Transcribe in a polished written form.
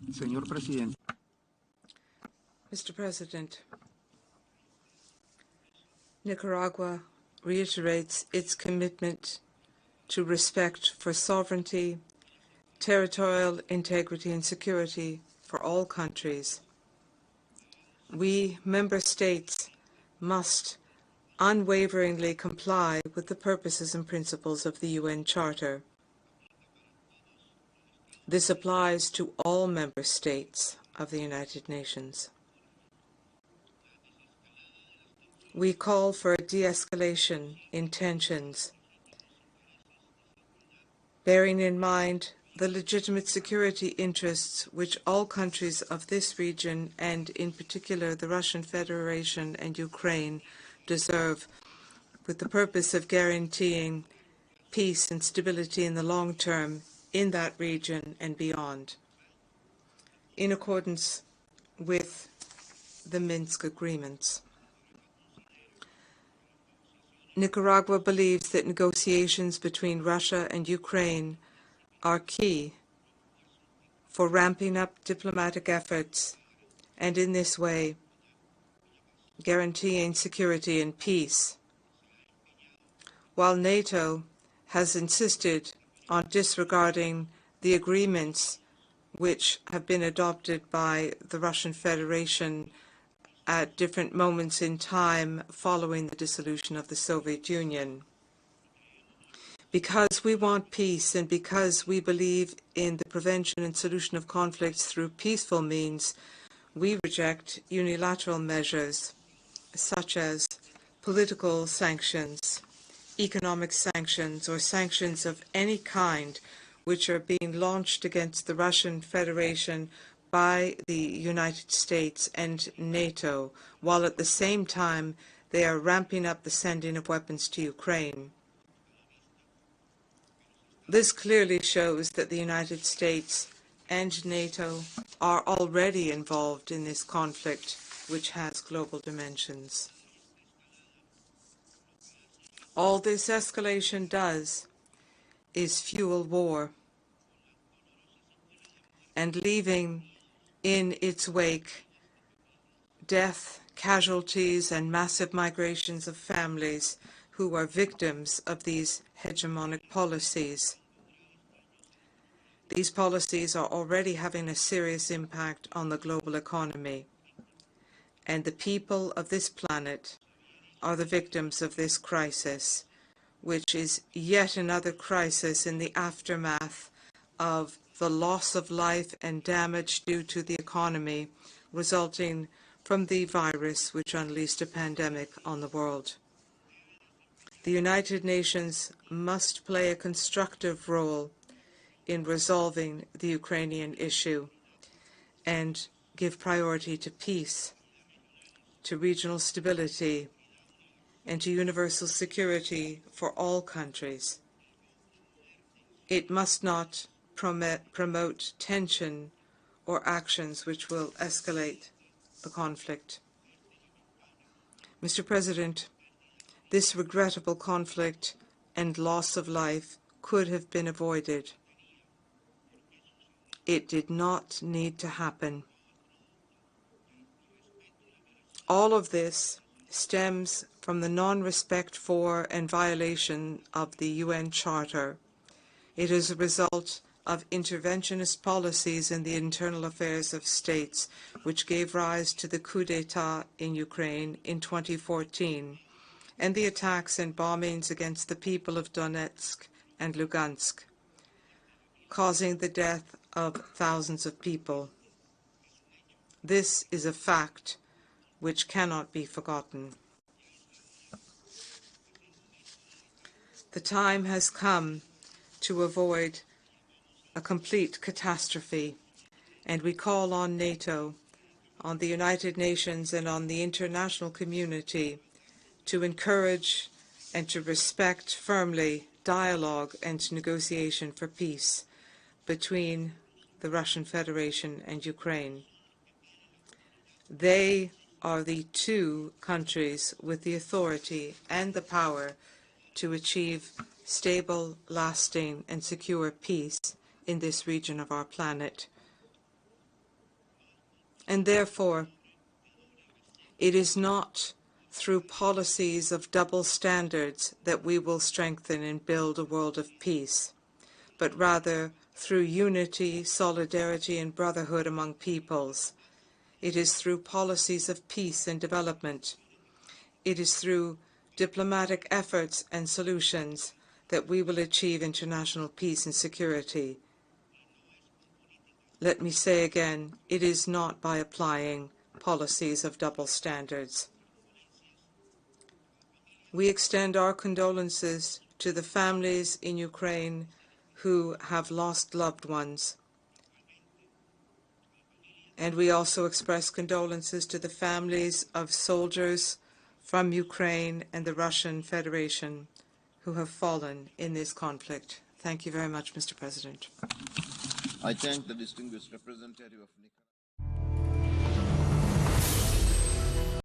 Señor Presidente. Mr. President, Nicaragua reiterates its commitment to respect for sovereignty, territorial integrity and security for all countries. We, member states, must unwaveringly comply with the purposes and principles of the UN Charter. This applies to all member states of the United Nations. We call for a de-escalation in tensions, bearing in mind the legitimate security interests which all countries of this region, and in particular the Russian Federation and Ukraine, deserve, with the purpose of guaranteeing peace and stability in the long term in that region and beyond, in accordance with the Minsk agreements. Nicaragua believes that negotiations between Russia and Ukraine are key for ramping up diplomatic efforts and in this way guaranteeing security and peace. While NATO has insisted on disregarding the agreements which have been adopted by the Russian Federation at different moments in time following the dissolution of the Soviet Union. Because we want peace and because we believe in the prevention and solution of conflicts through peaceful means, we reject unilateral measures such as political sanctions, economic sanctions, or sanctions of any kind which are being launched against the Russian Federation by the United States and NATO, while at the same time they are ramping up the sending of weapons to Ukraine. This clearly shows that the United States and NATO are already involved in this conflict, which has global dimensions. All this escalation does is fuel war, and leaving in its wake death, casualties, and massive migrations of families who are victims of these hegemonic policies. These policies are already having a serious impact on the global economy, and the people of this planet are the victims of this crisis, which is yet another crisis in the aftermath of the loss of life and damage due to the economy resulting from the virus which unleashed a pandemic on the world. The United Nations must play a constructive role in resolving the Ukrainian issue and give priority to peace, to regional stability, and to universal security for all countries. It must not promote tension or actions which will escalate the conflict. Mr. President, this regrettable conflict and loss of life could have been avoided. It did not need to happen. All of this stems from the non-respect for and violation of the UN Charter. It is a result of interventionist policies in the internal affairs of states, which gave rise to the coup d'etat in Ukraine in 2014, and the attacks and bombings against the people of Donetsk and Lugansk, causing the death of thousands of people. This is a fact which cannot be forgotten. The time has come to avoid a complete catastrophe, and we call on NATO, on the United Nations, and on the international community to encourage and to respect firmly dialogue and negotiation for peace between the Russian Federation and Ukraine. They are the two countries with the authority and the power to achieve stable, lasting, and secure peace in this region of our planet. And therefore, it is not through policies of double standards that we will strengthen and build a world of peace, but rather through unity, solidarity, and brotherhood among peoples. It is through policies of peace and development. It is through diplomatic efforts and solutions that we will achieve international peace and security. Let me say again, it is not by applying policies of double standards. We extend our condolences to the families in Ukraine who have lost loved ones. And we also express condolences to the families of soldiers from Ukraine and the Russian Federation who have fallen in this conflict. Thank you very much, Mr. President. I thank the distinguished representative of Nicaragua.